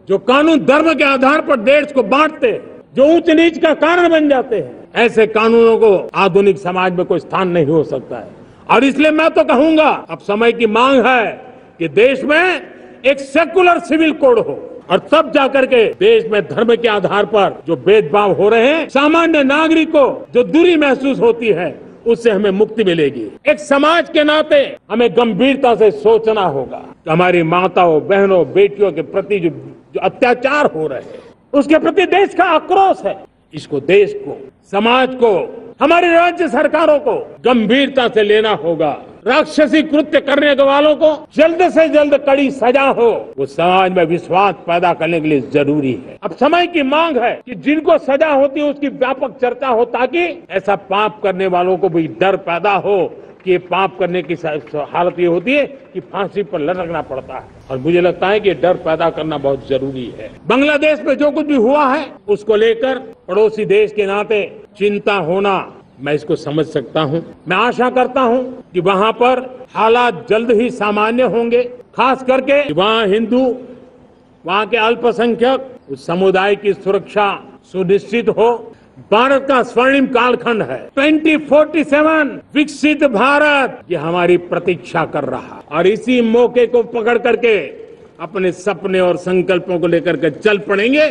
जो कानून धर्म के आधार पर देश को बांटते हैं, जो ऊंच नीच का कारण बन जाते हैं, ऐसे कानूनों को आधुनिक समाज में कोई स्थान नहीं हो सकता है। और इसलिए मैं तो कहूंगा, अब समय की मांग है कि देश में एक सेकुलर सिविल कोड हो, और तब जाकर के देश में धर्म के आधार पर जो भेदभाव हो रहे हैं, सामान्य नागरिक को जो दूरी महसूस होती है, उससे हमें मुक्ति मिलेगी। एक समाज के नाते हमें गंभीरता से सोचना होगा कि हमारी माताओं, बहनों, बेटियों के प्रति जो अत्याचार हो रहे हैं, उसके प्रति देश का आक्रोश है। इसको देश को, समाज को, हमारी राज्य सरकारों को गंभीरता से लेना होगा। राक्षसी कृत्य करने वालों को जल्द से जल्द कड़ी सजा हो, वो समाज में विश्वास पैदा करने के लिए जरूरी है। अब समय की मांग है कि जिनको सजा होती है उसकी व्यापक चर्चा हो, ताकि ऐसा पाप करने वालों को भी डर पैदा हो कि ये पाप करने की हालत ये होती है कि फांसी पर लटकना पड़ता है। और मुझे लगता है कि ये डर पैदा करना बहुत जरूरी है। बांग्लादेश में जो कुछ भी हुआ है, उसको लेकर पड़ोसी देश के नाते चिंता होना, मैं इसको समझ सकता हूं। मैं आशा करता हूं कि वहां पर हालात जल्द ही सामान्य होंगे, खास करके वहां हिंदू, वहां के अल्पसंख्यक, उस समुदाय की सुरक्षा सुनिश्चित हो। भारत का स्वर्णिम कालखंड है, 2047 विकसित भारत, ये हमारी प्रतीक्षा कर रहा। और इसी मौके को पकड़ करके अपने सपने और संकल्पों को लेकर के चल पड़ेंगे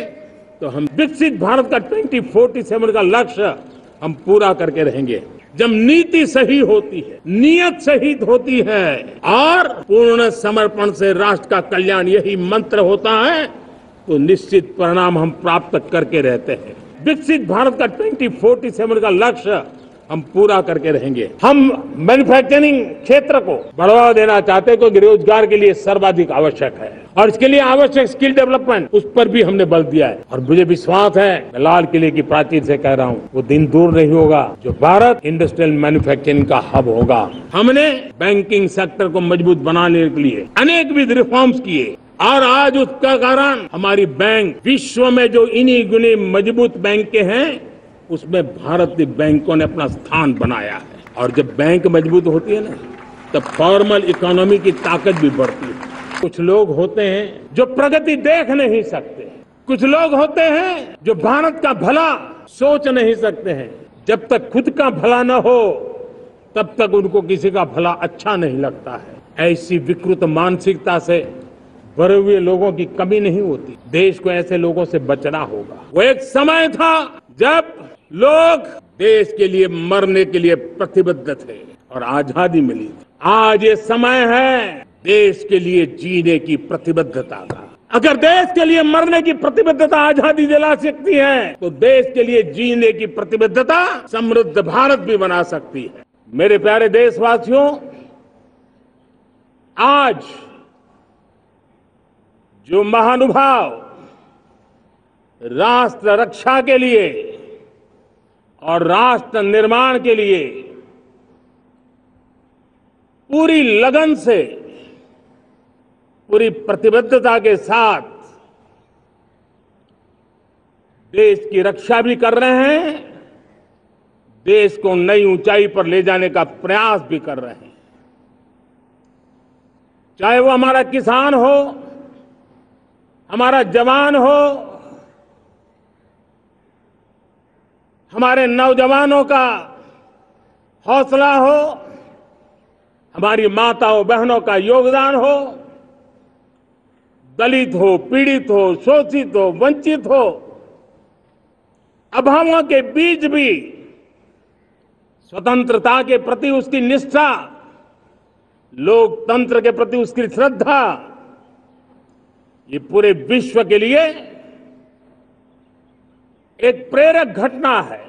तो हम विकसित भारत का 2047 का लक्ष्य हम पूरा करके रहेंगे। जब नीति सही होती है, नियत सही होती है और पूर्ण समर्पण से राष्ट्र का कल्याण यही मंत्र होता है, तो निश्चित परिणाम हम प्राप्त करके रहते हैं। विकसित भारत का 2047 का लक्ष्य हम पूरा करके रहेंगे। हम मैन्युफैक्चरिंग क्षेत्र को बढ़ावा देना चाहते हैं, क्योंकि रोजगार के लिए सर्वाधिक आवश्यक है, और इसके लिए आवश्यक स्किल डेवलपमेंट, उस पर भी हमने बल दिया है। और मुझे विश्वास है, मैं लाल किले की प्राचीर से कह रहा हूँ, वो दिन दूर नहीं होगा जो भारत इंडस्ट्रियल मैन्युफैक्चरिंग का हब होगा। हमने बैंकिंग सेक्टर को मजबूत बनाने के लिए अनेक विध रिफॉर्म्स किए, और आज उसका कारण हमारी बैंक विश्व में जो इन्हीं गुने मजबूत बैंक के हैं, उसमें भारतीय बैंकों ने अपना स्थान बनाया है। और जब बैंक मजबूत होती है ना, तब फॉर्मल इकोनॉमी की ताकत भी बढ़ती है। कुछ लोग होते हैं जो प्रगति देख नहीं सकते, कुछ लोग होते हैं जो भारत का भला सोच नहीं सकते हैं। जब तक खुद का भला न हो, तब तक उनको किसी का भला अच्छा नहीं लगता है। ऐसी विकृत मानसिकता से भरे हुए लोगों की कमी नहीं होती। देश को ऐसे लोगों से बचना होगा। वो एक समय था जब लोग देश के लिए मरने के लिए प्रतिबद्ध थे और आजादी मिली थी। आज ये समय है देश के लिए जीने की प्रतिबद्धता का। अगर देश के लिए मरने की प्रतिबद्धता आजादी दिला सकती है, तो देश के लिए जीने की प्रतिबद्धता समृद्ध भारत भी बना सकती है। मेरे प्यारे देशवासियों, आज जो महानुभाव राष्ट्र रक्षा के लिए और राष्ट्र निर्माण के लिए पूरी लगन से, पूरी प्रतिबद्धता के साथ देश की रक्षा भी कर रहे हैं, देश को नई ऊंचाई पर ले जाने का प्रयास भी कर रहे हैं, चाहे वो हमारा किसान हो, हमारा जवान हो, हमारे नौजवानों का हौसला हो, हमारी माताओं बहनों का योगदान हो, दलित हो, पीड़ित हो, शोषित हो, वंचित हो, अभावों के बीच भी स्वतंत्रता के प्रति उसकी निष्ठा, लोकतंत्र के प्रति उसकी श्रद्धा, ये पूरे विश्व के लिए एक प्रेरक घटना है।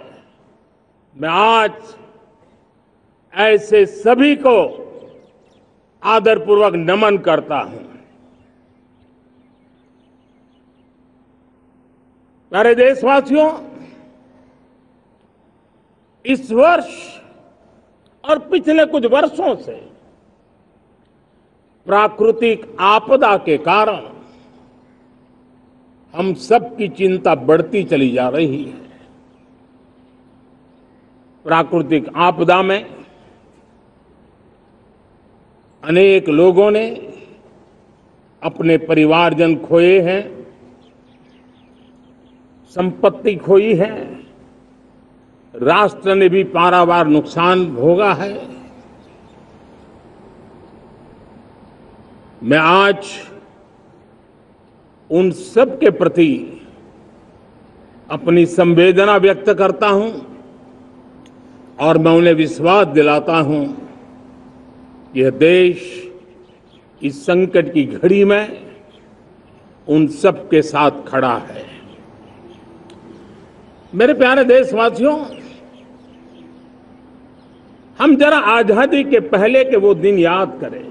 मैं आज ऐसे सभी को आदरपूर्वक नमन करता हूं। प्यारे देशवासियों, इस वर्ष और पिछले कुछ वर्षों से प्राकृतिक आपदा के कारण हम सबकी चिंता बढ़ती चली जा रही है। प्राकृतिक आपदा में अनेक लोगों ने अपने परिवारजन खोए हैं, संपत्ति खोई है, राष्ट्र ने भी पारावार नुकसान भोगा है। मैं आज उन सब के प्रति अपनी संवेदना व्यक्त करता हूं और मैं उन्हें विश्वास दिलाता हूं कि यह देश इस संकट की घड़ी में उन सब के साथ खड़ा है। मेरे प्यारे देशवासियों, हम जरा आजादी के पहले के वो दिन याद करें।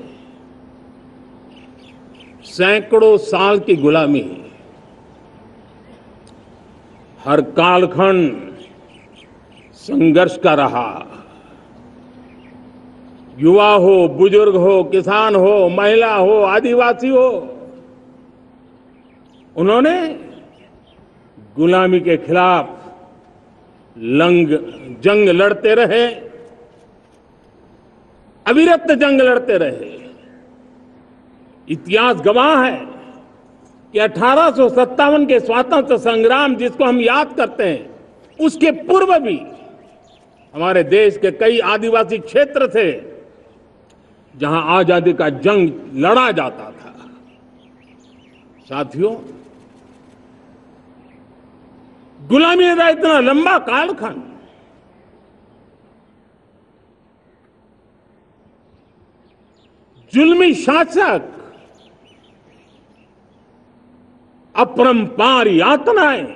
सैकड़ों साल की गुलामी, हर कालखंड संघर्ष का रहा। युवा हो, बुजुर्ग हो, किसान हो, महिला हो, आदिवासी हो, उन्होंने गुलामी के खिलाफ जंग लड़ते रहे, अविरत जंग लड़ते रहे। इतिहास गवाह है कि 1857 के स्वातंत्र संग्राम जिसको हम याद करते हैं, उसके पूर्व भी हमारे देश के कई आदिवासी क्षेत्र थे जहां आजादी का जंग लड़ा जाता था। साथियों, गुलामी का इतना लंबा कालखंड, जुल्मी शासक, अपरंपार यातनाएं,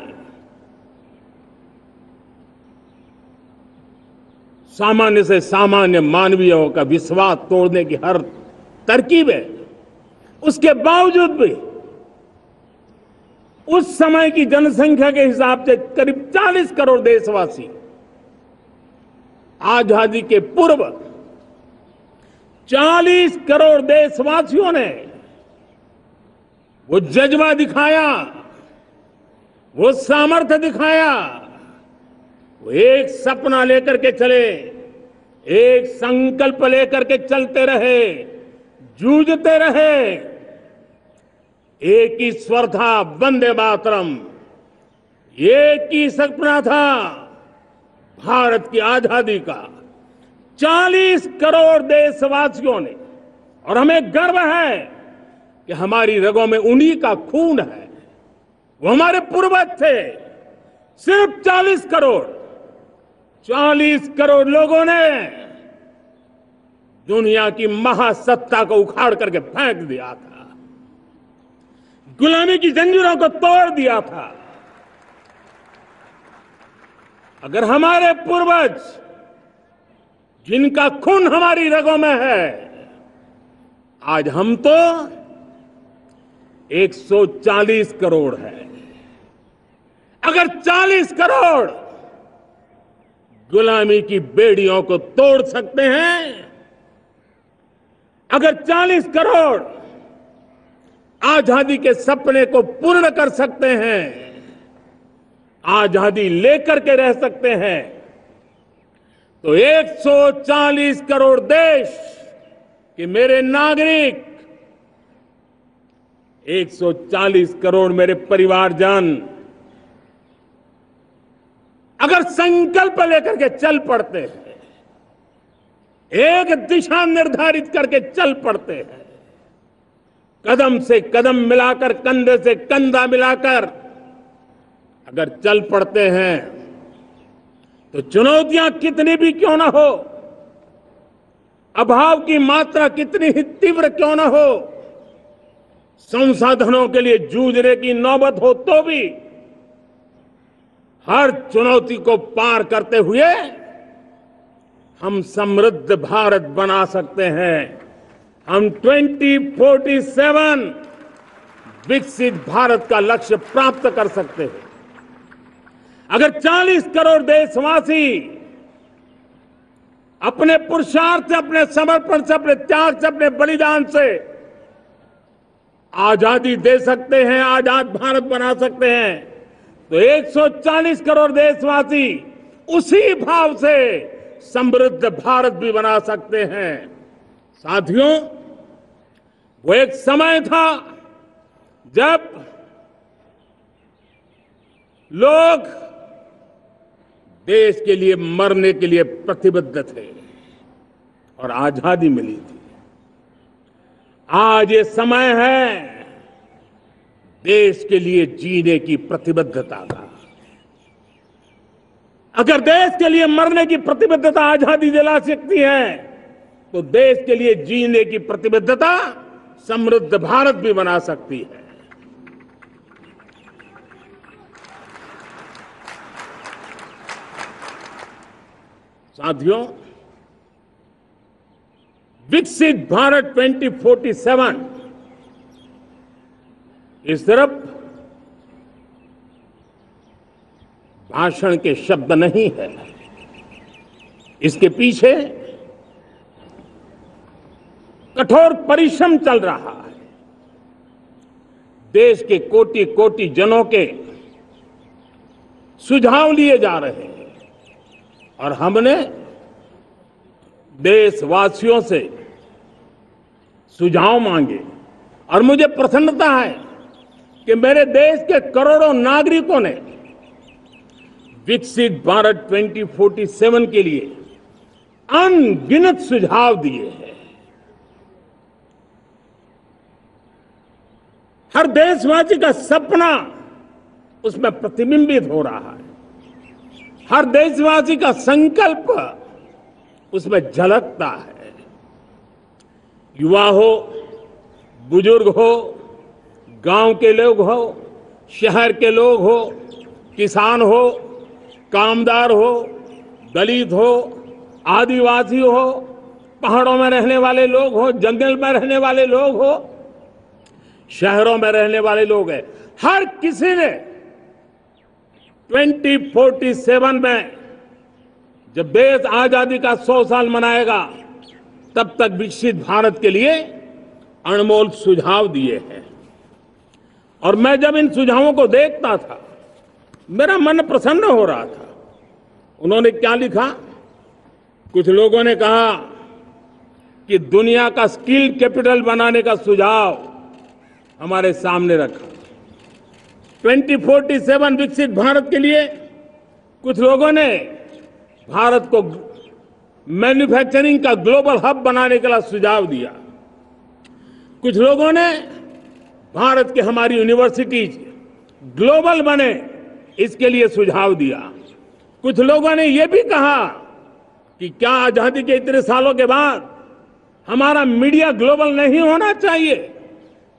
सामान्य से सामान्य मानवीयों का विश्वास तोड़ने की हर तरकीब है। उसके बावजूद भी उस समय की जनसंख्या के हिसाब से करीब 40 करोड़ देशवासी आजादी के पूर्व 40 करोड़ देशवासियों ने वो जज्बा दिखाया, वो सामर्थ्य दिखाया, वो एक सपना लेकर के चले, एक संकल्प लेकर के चलते रहे, जूझते रहे। एक ही स्वर था, वंदे मातरम। एक ही सपना था, भारत की आजादी का। 40 करोड़ देशवासियों ने, और हमें गर्व है कि हमारी रगों में उन्हीं का खून है। वो हमारे पूर्वज थे। सिर्फ 40 करोड़ लोगों ने दुनिया की महासत्ता को उखाड़ करके फेंक दिया था, गुलामी की जंजीरों को तोड़ दिया था। अगर हमारे पूर्वज, जिनका खून हमारी रगों में है, आज हम तो 140 करोड़ है। अगर 40 करोड़ गुलामी की बेड़ियों को तोड़ सकते हैं, अगर 40 करोड़ आजादी के सपने को पूर्ण कर सकते हैं, आजादी लेकर के रह सकते हैं, तो 140 करोड़ देश के मेरे नागरिक, 140 करोड़ मेरे परिवारजन अगर संकल्प लेकर के चल पड़ते हैं, एक दिशा निर्धारित करके चल पड़ते हैं, कदम से कदम मिलाकर, कंधे से कंधा मिलाकर अगर चल पड़ते हैं, तो चुनौतियां कितनी भी क्यों ना हो, अभाव की मात्रा कितनी ही तीव्र क्यों ना हो, संसाधनों के लिए जूझने की नौबत हो, तो भी हर चुनौती को पार करते हुए हम समृद्ध भारत बना सकते हैं। हम 2047 विकसित भारत का लक्ष्य प्राप्त कर सकते हैं। अगर 40 करोड़ देशवासी अपने पुरुषार्थ से, अपने समर्पण से, अपने त्याग से, अपने बलिदान से आजादी दे सकते हैं, आजाद भारत बना सकते हैं, तो 140 करोड़ देशवासी उसी भाव से समृद्ध भारत भी बना सकते हैं। साथियों, वो एक समय था जब लोग देश के लिए मरने के लिए प्रतिबद्ध थे और आजादी मिली थी। आज ये समय है देश के लिए जीने की प्रतिबद्धता का। अगर देश के लिए मरने की प्रतिबद्धता आजादी दिला सकती है, तो देश के लिए जीने की प्रतिबद्धता समृद्ध भारत भी बना सकती है। साथियों, विकसित भारत 2047 इस सिर्फ भाषण के शब्द नहीं है। इसके पीछे कठोर परिश्रम चल रहा है। देश के कोटि कोटि जनों के सुझाव लिए जा रहे हैं और हमने देशवासियों से सुझाव मांगे। और मुझे प्रसन्नता है कि मेरे देश के करोड़ों नागरिकों ने विकसित भारत 2047 के लिए अनगिनत सुझाव दिए हैं। हर देशवासी का सपना उसमें प्रतिबिंबित हो रहा है। हर देशवासी का संकल्प उसमें झलकता है। युवा हो, बुजुर्ग हो, गांव के लोग हो, शहर के लोग हो, किसान हो, कामदार हो, दलित हो, आदिवासी हो, पहाड़ों में रहने वाले लोग हो, जंगल में रहने वाले लोग हो, शहरों में रहने वाले लोग हैं। हर किसी ने 2047 में जब देश आजादी का 100 साल मनाएगा, तब तक विकसित भारत के लिए अनमोल सुझाव दिए हैं। और मैं जब इन सुझावों को देखता था, मेरा मन प्रसन्न हो रहा था। उन्होंने क्या लिखा? कुछ लोगों ने कहा कि दुनिया का स्किल कैपिटल बनाने का सुझाव हमारे सामने रखा। 2047 विकसित भारत के लिए कुछ लोगों ने भारत को मैन्युफैक्चरिंग का ग्लोबल हब बनाने का सुझाव दिया। कुछ लोगों ने भारत की हमारी यूनिवर्सिटीज ग्लोबल बने, इसके लिए सुझाव दिया। कुछ लोगों ने यह भी कहा कि क्या आजादी के इतने सालों के बाद हमारा मीडिया ग्लोबल नहीं होना चाहिए।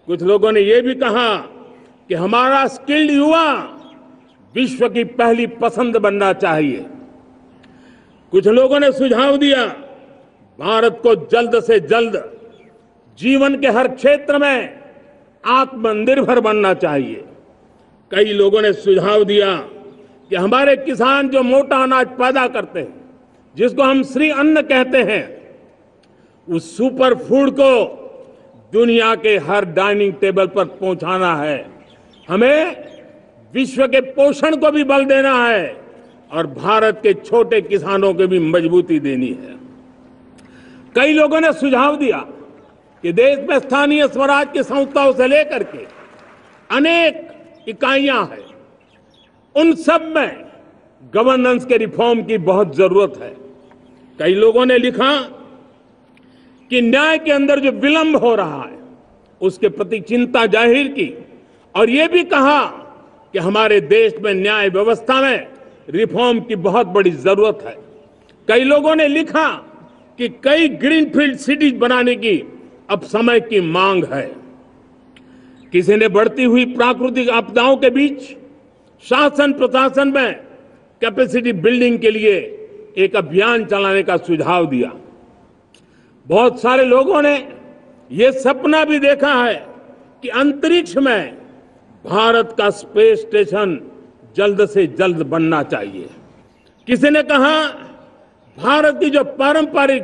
कुछ लोगों ने यह भी कहा कि हमारा स्किल्ड युवा विश्व की पहली पसंद बनना चाहिए। कुछ लोगों ने सुझाव दिया भारत को जल्द से जल्द जीवन के हर क्षेत्र में आत्मनिर्भर बनना चाहिए। कई लोगों ने सुझाव दिया कि हमारे किसान जो मोटा अनाज पैदा करते हैं, जिसको हम श्री अन्न कहते हैं, उस सुपर फूड को दुनिया के हर डाइनिंग टेबल पर पहुंचाना है। हमें विश्व के पोषण को भी बल देना है और भारत के छोटे किसानों को भी मजबूती देनी है। कई लोगों ने सुझाव दिया कि देश में स्थानीय स्वराज की संस्थाओं से लेकर के अनेक इकाइयां हैं, उन सब में गवर्नेंस के रिफॉर्म की बहुत जरूरत है। कई लोगों ने लिखा कि न्याय के अंदर जो विलंब हो रहा है, उसके प्रति चिंता जाहिर की और यह भी कहा कि हमारे देश में न्याय व्यवस्था में रिफॉर्म की बहुत बड़ी जरूरत है। कई लोगों ने लिखा कि कई ग्रीनफील्ड सिटीज बनाने की अब समय की मांग है। किसी ने बढ़ती हुई प्राकृतिक आपदाओं के बीच शासन प्रशासन में कैपेसिटी बिल्डिंग के लिए एक अभियान चलाने का सुझाव दिया। बहुत सारे लोगों ने यह सपना भी देखा है कि अंतरिक्ष में भारत का स्पेस स्टेशन जल्द से जल्द बनना चाहिए। किसी ने कहा भारत की जो पारंपरिक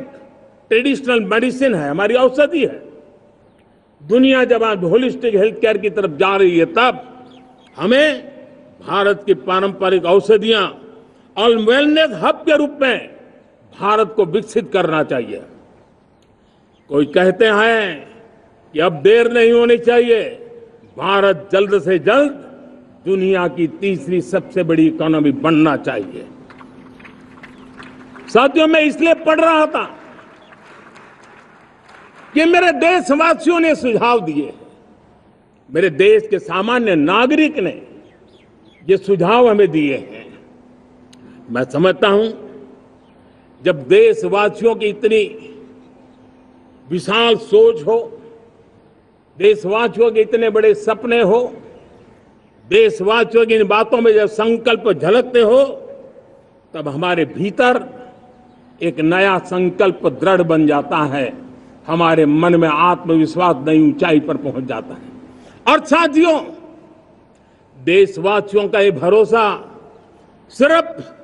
ट्रेडिशनल मेडिसिन है, हमारी औषधि है, दुनिया जब आज होलिस्टिक हेल्थ केयर की तरफ जा रही है, तब हमें भारत की पारंपरिक औषधियां और वेलनेस हब के रूप में भारत को विकसित करना चाहिए। कोई कहते हैं कि अब देर नहीं होनी चाहिए, भारत जल्द से जल्द दुनिया की तीसरी सबसे बड़ी इकोनॉमी बनना चाहिए। साथियों, मैं इसलिए पढ़ रहा था कि मेरे देशवासियों ने सुझाव दिए, मेरे देश के सामान्य नागरिक ने ये सुझाव हमें दिए हैं। मैं समझता हूं, जब देशवासियों की इतनी विशाल सोच हो, देशवासियों के इतने बड़े सपने हो, देशवासियों की इन बातों में जब संकल्प झलकते हो, तब हमारे भीतर एक नया संकल्प दृढ़ बन जाता है, हमारे मन में आत्मविश्वास नई ऊंचाई पर पहुंच जाता है। और साथियों, देशवासियों का ये भरोसा सिर्फ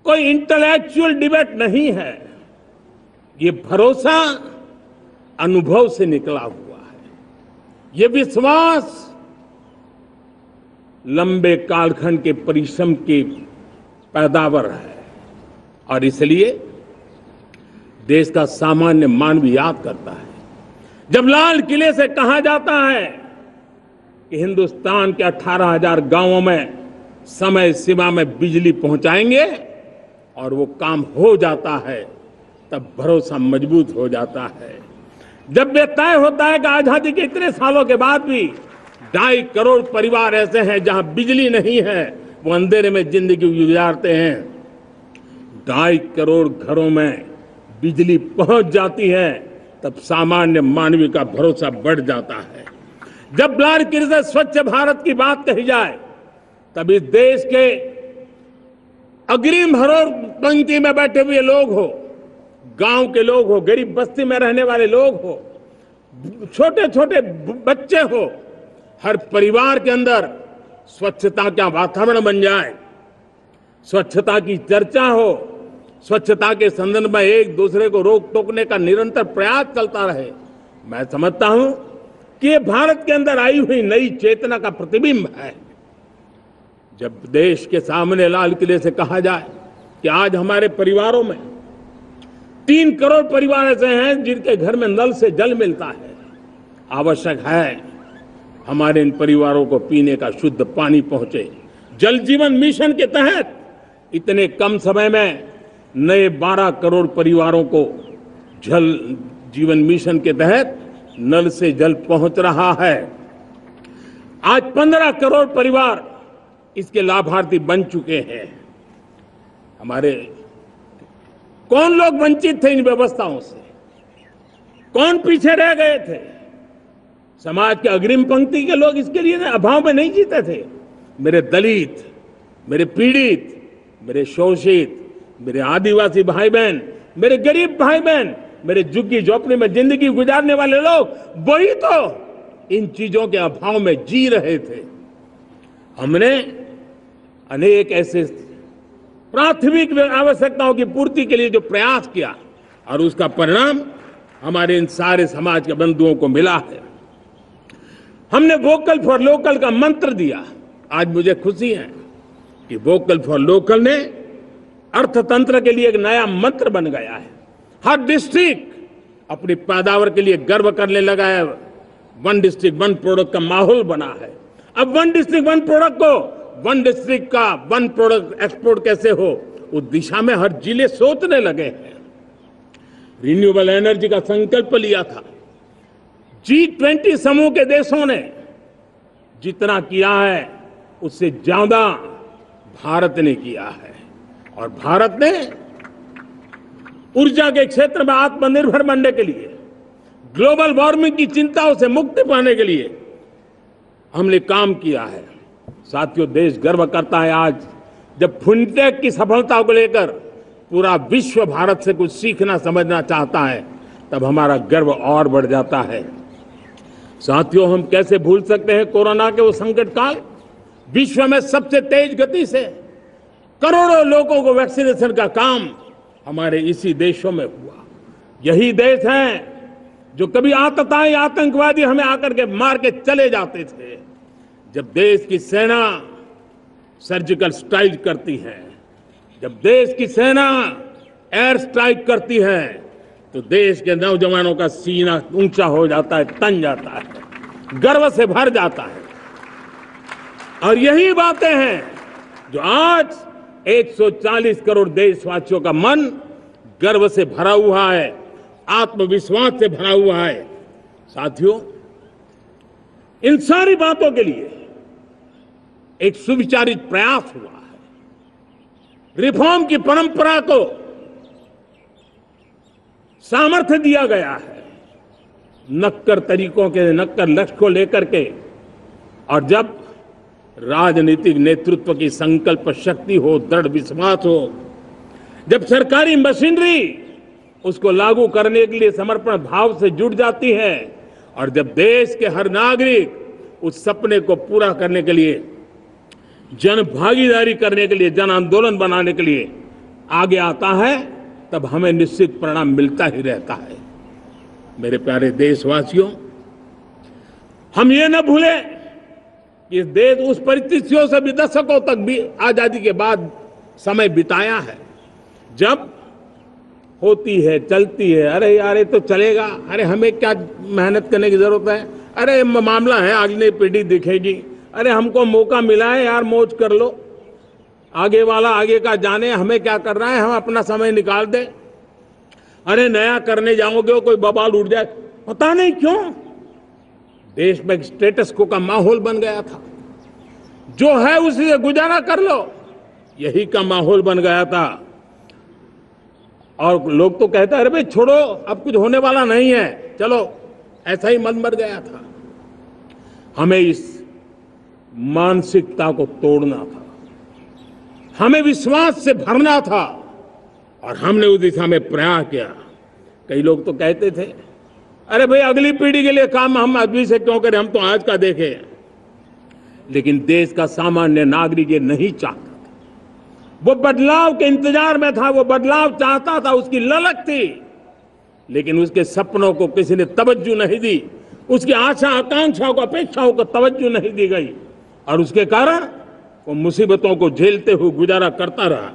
कोई इंटेलेक्चुअल डिबेट नहीं है, ये भरोसा अनुभव से निकला हुआ है। ये विश्वास लंबे कालखंड के परिश्रम की पैदावार है। और इसलिए देश का सामान्य मानव याद करता है, जब लाल किले से कहा जाता है कि हिंदुस्तान के 18,000 गांवों में समय सीमा में बिजली पहुंचाएंगे, और वो काम हो जाता है, तब भरोसा मजबूत हो जाता है। जब ये तय होता है कि आजादी के इतने सालों के बाद भी 2.5 करोड़ परिवार ऐसे हैं जहां बिजली नहीं है, वो अंधेरे में जिंदगी गुजारते हैं, 2.5 करोड़ घरों में बिजली पहुंच जाती है, तब सामान्य मानवीय का भरोसा बढ़ जाता है। जब लाल किले से स्वच्छ भारत की बात कही जाए, तब इस देश के अग्रिम हरोर पंक्ति में बैठे हुए लोग हो, गांव के लोग हो, गरीब बस्ती में रहने वाले लोग हो, छोटे छोटे बच्चे हो, हर परिवार के अंदर स्वच्छता का वातावरण बन जाए, स्वच्छता की चर्चा हो, स्वच्छता के संदर्भ में एक दूसरे को रोक टोकने का निरंतर प्रयास चलता रहे। मैं समझता हूं कि ये भारत के अंदर आई हुई नई चेतना का प्रतिबिंब है। जब देश के सामने लाल किले से कहा जाए कि आज हमारे परिवारों में 3 करोड़ परिवार ऐसे हैं जिनके घर में नल से जल मिलता है, आवश्यक है हमारे इन परिवारों को पीने का शुद्ध पानी पहुंचे। जल जीवन मिशन के तहत इतने कम समय में नए 12 करोड़ परिवारों को जल जीवन मिशन के तहत नल से जल पहुंच रहा है। आज 15 करोड़ परिवार इसके लाभार्थी बन चुके हैं। हमारे कौन लोग वंचित थे इन व्यवस्थाओं से, कौन पीछे रह गए थे? समाज के अग्रिम पंक्ति के लोग इसके लिए अभाव में नहीं जीते थे। मेरे दलित, मेरे पीड़ित, मेरे शोषित, मेरे आदिवासी भाई बहन, मेरे गरीब भाई बहन, मेरे झुग्गी झोपड़ी में जिंदगी गुजारने वाले लोग, वही तो इन चीजों के अभाव में जी रहे थे। हमने अनेक ऐसे प्राथमिक आवश्यकताओं की पूर्ति के लिए जो प्रयास किया, और उसका परिणाम हमारे इन सारे समाज के बंधुओं को मिला है। हमने वोकल फॉर लोकल का मंत्र दिया। आज मुझे खुशी है कि वोकल फॉर लोकल ने अर्थतंत्र के लिए एक नया मंत्र बन गया है। हर डिस्ट्रिक्ट अपनी पैदावार के लिए गर्व करने लगा है। 1 डिस्ट्रिक्ट 1 प्रोडक्ट का माहौल बना है। अब 1 डिस्ट्रिक्ट 1 प्रोडक्ट को 1 डिस्ट्रिक्ट का 1 प्रोडक्ट एक्सपोर्ट कैसे हो, उस दिशा में हर जिले सोचने लगे हैं। रिन्यूएबल एनर्जी का संकल्प लिया था। G20 समूह के देशों ने जितना किया है उससे ज्यादा भारत ने किया है, और भारत ने ऊर्जा के क्षेत्र में आत्मनिर्भर बनने के लिए, ग्लोबल वार्मिंग की चिंताओं से मुक्ति पाने के लिए हमने काम किया है। साथियों, देश गर्व करता है आज जब फिनटेक की सफलता को लेकर पूरा विश्व भारत से कुछ सीखना समझना चाहता है, तब हमारा गर्व और बढ़ जाता है। साथियों, हम कैसे भूल सकते हैं कोरोना के वो संकट काल। विश्व में सबसे तेज गति से करोड़ों लोगों को वैक्सीनेशन का काम हमारे इसी देशों में हुआ। यही देश हैं जो कभी आतताई आतंकवादी हमें आकर के मार के चले जाते थे। जब देश की सेना सर्जिकल स्ट्राइक करती है, जब देश की सेना एयर स्ट्राइक करती है, तो देश के नौजवानों का सीना ऊंचा हो जाता है, तन जाता है, गर्व से भर जाता है। और यही बातें हैं जो आज 140 करोड़ देशवासियों का मन गर्व से भरा हुआ है, आत्मविश्वास से भरा हुआ है। साथियों, इन सारी बातों के लिए एक सुविचारित प्रयास हुआ है। रिफॉर्म की परंपरा को सामर्थ्य दिया गया है, नक्कर तरीकों के, नक्कर लक्ष्य को लेकर के। और जब राजनीतिक नेतृत्व की संकल्प शक्ति हो, दृढ़ विश्वास हो, जब सरकारी मशीनरी उसको लागू करने के लिए समर्पण भाव से जुट जाती है, और जब देश के हर नागरिक उस सपने को पूरा करने के लिए, जन भागीदारी करने के लिए, जन आंदोलन बनाने के लिए आगे आता है, तब हमें निश्चित परिणाम मिलता ही रहता है। मेरे प्यारे देशवासियों, हम ये न भूलें कि इस देश उस परिस्थितियों से भी दशकों तक भी आजादी के बाद समय बिताया है, जब होती है, चलती है, अरे यार ये तो चलेगा, अरे हमें क्या मेहनत करने की जरूरत है, अरे मामला है अगली पीढ़ी दिखेगी, अरे हमको मौका मिला है यार, मौज कर लो, आगे वाला आगे का जाने, हमें क्या कर रहा है, हम अपना समय निकाल दें, अरे नया करने जाओगे कोई बवाल उठ जाए। पता नहीं क्यों देश में स्टेटस को का माहौल बन गया था, जो है उसी से गुजारा कर लो, यही का माहौल बन गया था। और लोग तो कहते हैं अरे भाई छोड़ो, अब कुछ होने वाला नहीं है, चलो, ऐसा ही मन मर गया था। हमें इस मानसिकता को तोड़ना था, हमें विश्वास से भरना था, और हमने उस दिशा में प्रयास किया। कई लोग तो कहते थे अरे भाई अगली पीढ़ी के लिए काम हम अभी से क्यों करें, हम तो आज का देखें। लेकिन देश का सामान्य नागरिक ये नहीं चाहता था, वो बदलाव के इंतजार में था, वो बदलाव चाहता था, उसकी ललक थी, लेकिन उसके सपनों को किसी ने तवज्जो नहीं दी, उसकी आशा आकांक्षाओं को, अपेक्षाओं को तवज्जो नहीं दी गई, और उसके कारण वो मुसीबतों को झेलते हुए गुजारा करता रहा।